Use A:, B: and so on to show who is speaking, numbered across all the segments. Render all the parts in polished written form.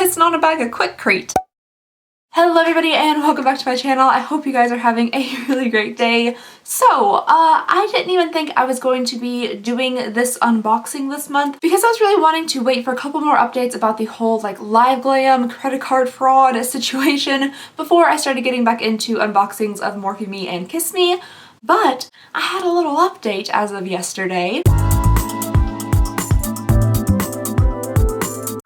A: pissing on a bag of Quikrete. Hello everybody and welcome back to my channel. I hope you guys are having a really great day. So, I didn't even think I was going to be doing this unboxing this month because I was really wanting to wait for a couple more updates about the whole like Liveglam credit card fraud situation before I started getting back into unboxings of MorpheMe and KissMe. But I had a little update as of yesterday.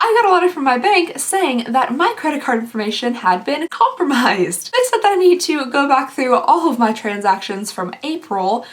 A: I got a letter from my bank saying that my credit card information had been compromised. They said that I need to go back through all of my transactions from April,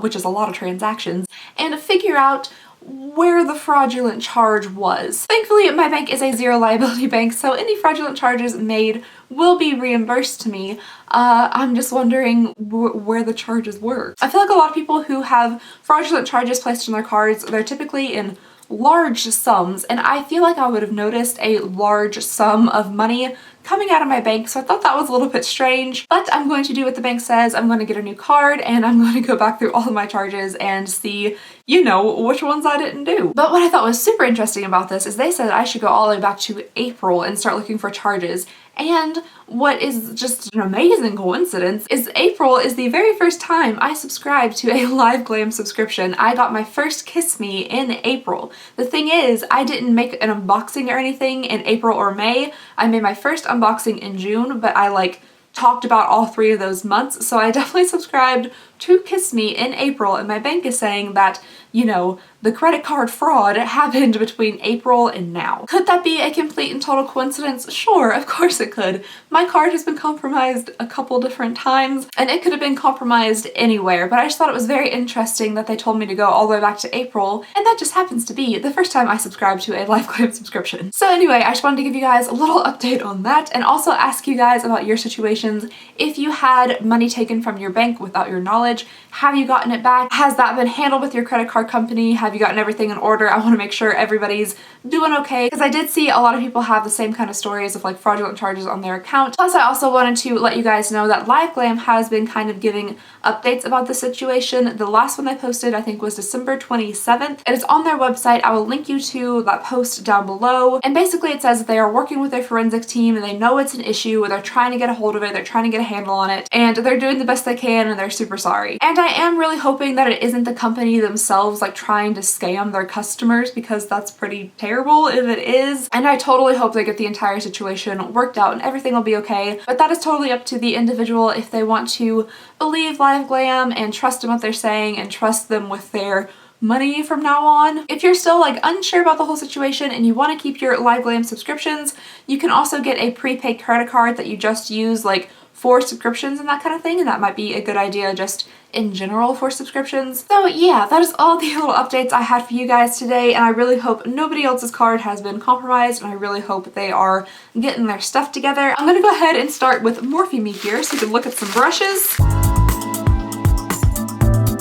A: which is a lot of transactions, and figure out where the fraudulent charge was. Thankfully, my bank is a zero liability bank, so any fraudulent charges made will be reimbursed to me. I'm just wondering where the charges were. I feel like a lot of people who have fraudulent charges placed on their cards, they're typically in large sums, and I feel like I would have noticed a large sum of money coming out of my bank, so I thought that was a little bit strange, but I'm going to do what the bank says. I'm going to get a new card and I'm going to go back through all of my charges and see, you know, which ones I didn't do. But what I thought was super interesting about this is they said I should go all the way back to April and start looking for charges. And what is just an amazing coincidence is April is the very first time I subscribed to a Liveglam subscription. I got my first KissMe in April. The thing is, I didn't make an unboxing or anything in April or May. I made my first unboxing in June, but I like talked about all three of those months, so I definitely subscribed to KissMe in April, and my bank is saying that, you know, the credit card fraud happened between April and now. Could that be a complete and total coincidence? Sure, of course it could. My card has been compromised a couple different times, and it could have been compromised anywhere, but I just thought it was very interesting that they told me to go all the way back to April, and that just happens to be the first time I subscribed to a Liveglam subscription. So anyway, I just wanted to give you guys a little update on that, and also ask you guys about your situations. If you had money taken from your bank without your knowledge, have you gotten it back? Has that been handled with your credit card company? Have you gotten everything in order? I want to make sure everybody's doing okay, because I did see a lot of people have the same kind of stories of like fraudulent charges on their account. Plus, I also wanted to let you guys know that Liveglam has been kind of giving updates about the situation. The last one they posted, I think, was December 27th. It is on their website. I will link you to that post down below. And basically it says that they are working with their forensic team and they know it's an issue. They're trying to get a hold of it. They're trying to get a handle on it, and they're doing the best they can, and they're super sorry. And I am really hoping that it isn't the company themselves like trying to scam their customers, because that's pretty terrible if it is. And I totally hope they get the entire situation worked out and everything will be okay. But that is totally up to the individual if they want to believe Liveglam and trust in what they're saying and trust them with their money from now on. If you're still like unsure about the whole situation and you want to keep your Liveglam subscriptions, you can also get a prepaid credit card that you just use like for subscriptions and that kind of thing, and that might be a good idea just in general for subscriptions. So yeah, that is all the little updates I had for you guys today, and I really hope nobody else's card has been compromised, and I really hope they are getting their stuff together. I'm gonna go ahead and start with MorpheMe here so you can look at some brushes.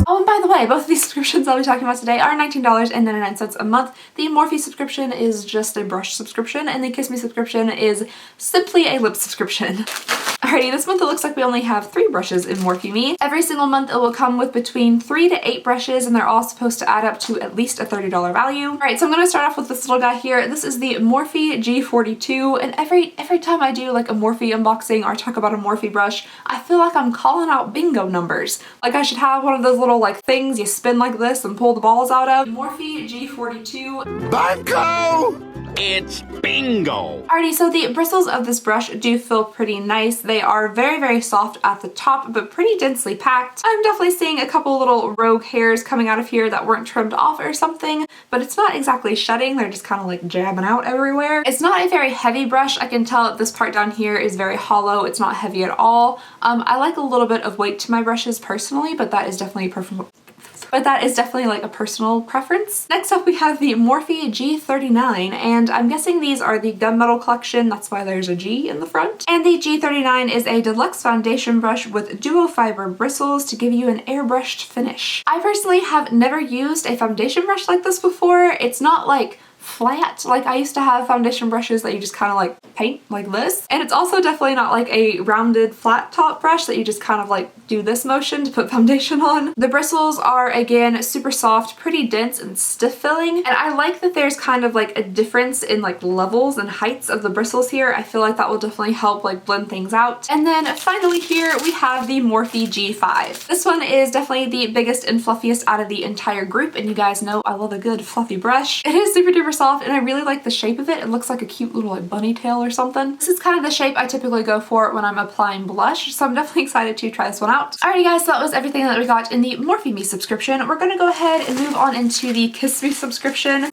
A: Oh, and by the way, both of these subscriptions I'll be talking about today are $19.99 a month. The Morphe subscription is just a brush subscription, and the KissMe subscription is simply a lip subscription. Alrighty, this month it looks like we only have 3 brushes in MorpheMe. Every single month it will come with between 3 to 8 brushes, and they're all supposed to add up to at least a $30 value. Alright, so I'm going to start off with this little guy here. This is the Morphe G42, and every time I do like a Morphe unboxing or talk about a Morphe brush, I feel like I'm calling out bingo numbers. Like I should have one of those little like things you spin like this and pull the balls out of. Morphe G42.
B: Banco! It's bingo!
A: Alrighty, so the bristles of this brush do feel pretty nice. They are very, very soft at the top, but pretty densely packed. I'm definitely seeing a couple little rogue hairs coming out of here that weren't trimmed off or something, but it's not exactly shedding. They're just kind of like jabbing out everywhere. It's not a very heavy brush. I can tell that this part down here is very hollow. It's not heavy at all. I like a little bit of weight to my brushes personally, but that is definitely like a personal preference. Next up we have the Morphe G39, and I'm guessing these are the gunmetal collection, that's why there's a G in the front. And the G39 is a deluxe foundation brush with duo fiber bristles to give you an airbrushed finish. I personally have never used a foundation brush like this before. It's not like flat. Like I used to have foundation brushes that you just kind of like paint like this. And it's also definitely not like a rounded flat top brush that you just kind of like do this motion to put foundation on. The bristles are again super soft, pretty dense and stiff feeling. And I like that there's kind of like a difference in like levels and heights of the bristles here. I feel like that will definitely help like blend things out. And then finally here we have the Morphe G5. This one is definitely the biggest and fluffiest out of the entire group, and you guys know I love a good fluffy brush. It is super duper soft and I really like the shape of it. It looks like a cute little like bunny tail or something. This is kind of the shape I typically go for when I'm applying blush, so I'm definitely excited to try this one out. Alrighty guys, so that was everything that we got in the MorpheMe subscription. We're gonna go ahead and move on into the KissMe subscription.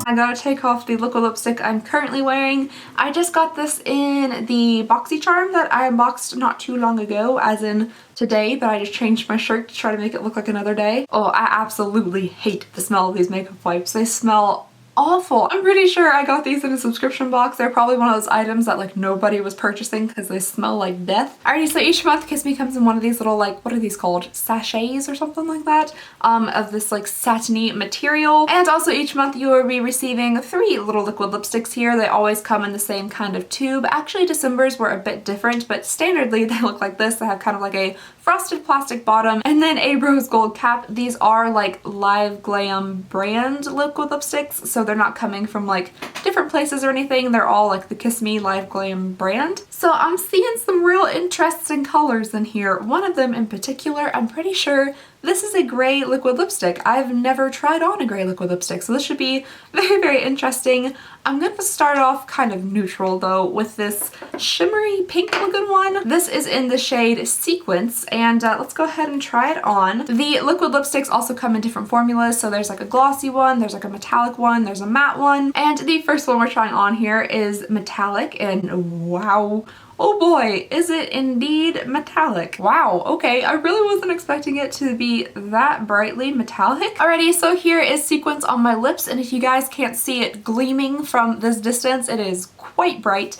A: I gotta take off the liquid lipstick I'm currently wearing. I just got this in the BoxyCharm that I unboxed not too long ago, as in today, but I just changed my shirt to try to make it look like another day. Oh, I absolutely hate the smell of these makeup wipes. They smell awful. I'm pretty sure I got these in a subscription box. They're probably one of those items that like nobody was purchasing because they smell like death. Alrighty, so each month KissMe comes in one of these little like, what are these called? Sachets or something like that, of this like satiny material. And also each month you will be receiving 3 little liquid lipsticks here. They always come in the same kind of tube. Actually December's were a bit different, but standardly they look like this. They have kind of like a frosted plastic bottom and then a rose gold cap. These are like Liveglam brand liquid lipsticks, so they're not coming from like different places or anything. They're all like the KissMe Liveglam brand. So I'm seeing some real interesting colors in here. One of them in particular, I'm pretty sure this is a gray liquid lipstick. I've never tried on a gray liquid lipstick, so this should be very, very interesting. I'm going to start off kind of neutral though with this shimmery pink looking one. This is in the shade Sequence, and let's go ahead and try it on. The liquid lipsticks also come in different formulas, so there's like a glossy one, there's like a metallic one, there's a matte one, and the first one we're trying on here is metallic, and wow. Oh boy, is it indeed metallic. Wow, okay, I really wasn't expecting it to be that brightly metallic. Alrighty, so here is Sequence on my lips, and if you guys can't see it gleaming from this distance, it is quite bright.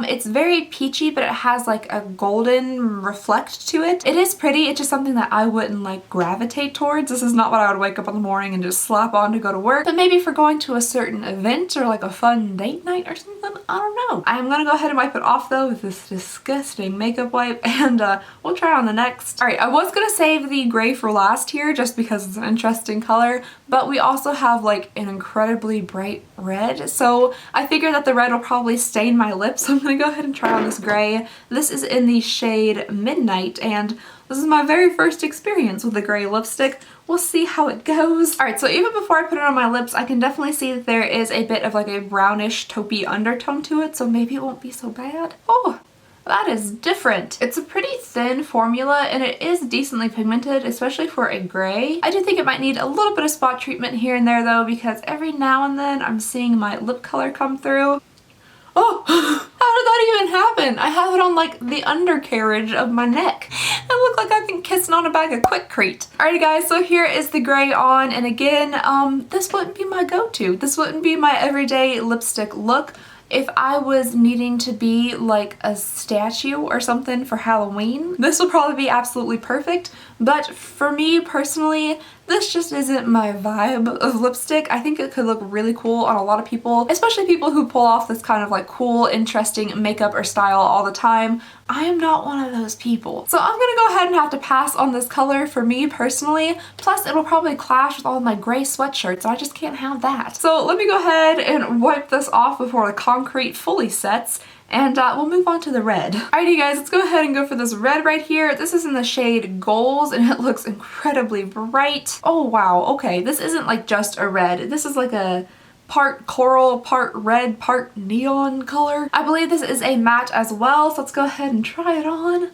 A: It's very peachy, but it has like a golden reflect to it. It is pretty, it's just something that I wouldn't like gravitate towards. This is not what I would wake up in the morning and just slap on to go to work. But maybe for going to a certain event or like a fun date night or something, I don't know. I'm gonna go ahead and wipe it off though with this disgusting makeup wipe, and we'll try on the next. Alright, I was gonna save the gray for last here just because it's an interesting color, but we also have like an incredibly bright red, so I figured that the red will probably stain my lips. So I'm gonna go ahead and try on this gray. This is in the shade Midnight, and this is my very first experience with a gray lipstick. We'll see how it goes. Alright, so even before I put it on my lips, I can definitely see that there is a bit of like a brownish taupey undertone to it, so maybe it won't be so bad. Oh, that is different. It's a pretty thin formula and it is decently pigmented, especially for a gray. I do think it might need a little bit of spot treatment here and there though, because every now and then I'm seeing my lip color come through. Oh, how did that even happen? I have it on like the undercarriage of my neck. I look like I've been kissing on a bag of Quick-Crete. Alrighty guys, so here is the gray on, and again, this wouldn't be my go-to. This wouldn't be my everyday lipstick look. If I was needing to be like a statue or something for Halloween, this would probably be absolutely perfect. But for me personally, this just isn't my vibe of lipstick. I think it could look really cool on a lot of people, especially people who pull off this kind of like cool, interesting makeup or style all the time. I am not one of those people. So I'm gonna go ahead and have to pass on this color for me personally. Plus it'll probably clash with all my gray sweatshirts, so I just can't have that. So let me go ahead and wipe this off before the concrete fully sets, and we'll move on to the red. Alrighty guys, let's go ahead and go for this red right here. This is in the shade Goals and it looks incredibly bright. Oh wow, okay, this isn't like just a red. This is like a part coral, part red, part neon color. I believe this is a matte as well, so let's go ahead and try it on.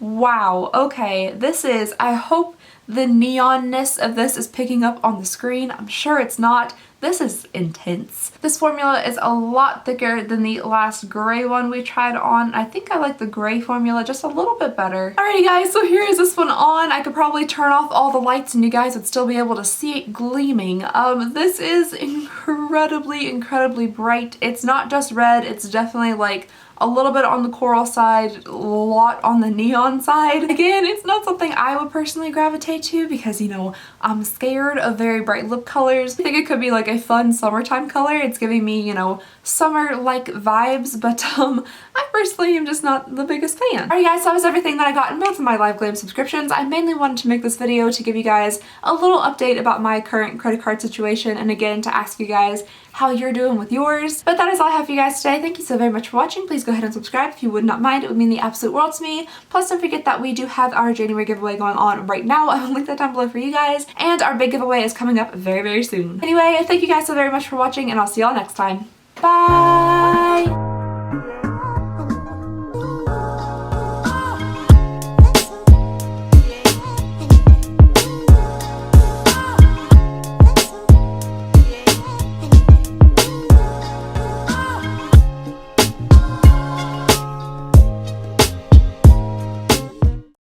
A: Wow, okay, this is, I hope the neonness of this is picking up on the screen. I'm sure it's not. This is intense. This formula is a lot thicker than the last gray one we tried on. I think I like the gray formula just a little bit better. Alrighty guys, so here is this one on. I could probably turn off all the lights and you guys would still be able to see it gleaming. This is incredibly, incredibly bright. It's not just red, it's definitely like a little bit on the coral side, a lot on the neon side. Again, it's not something I would personally gravitate to because, you know, I'm scared of very bright lip colors. I think it could be like a fun summertime color. It's giving me, you know, summer-like vibes, but I personally am just not the biggest fan. Alright guys, so that was everything that I got in both of my Liveglam subscriptions. I mainly wanted to make this video to give you guys a little update about my current credit card situation, and again to ask you guys how you're doing with yours. But that is all I have for you guys today. Thank you so very much for watching. Please go ahead and subscribe if you would not mind. It would mean the absolute world to me. Plus don't forget that we do have our January giveaway going on right now. I will link that down below for you guys, and our big giveaway is coming up very, very soon. Anyway, thank you guys so very much for watching, and I'll see y'all next time. Bye!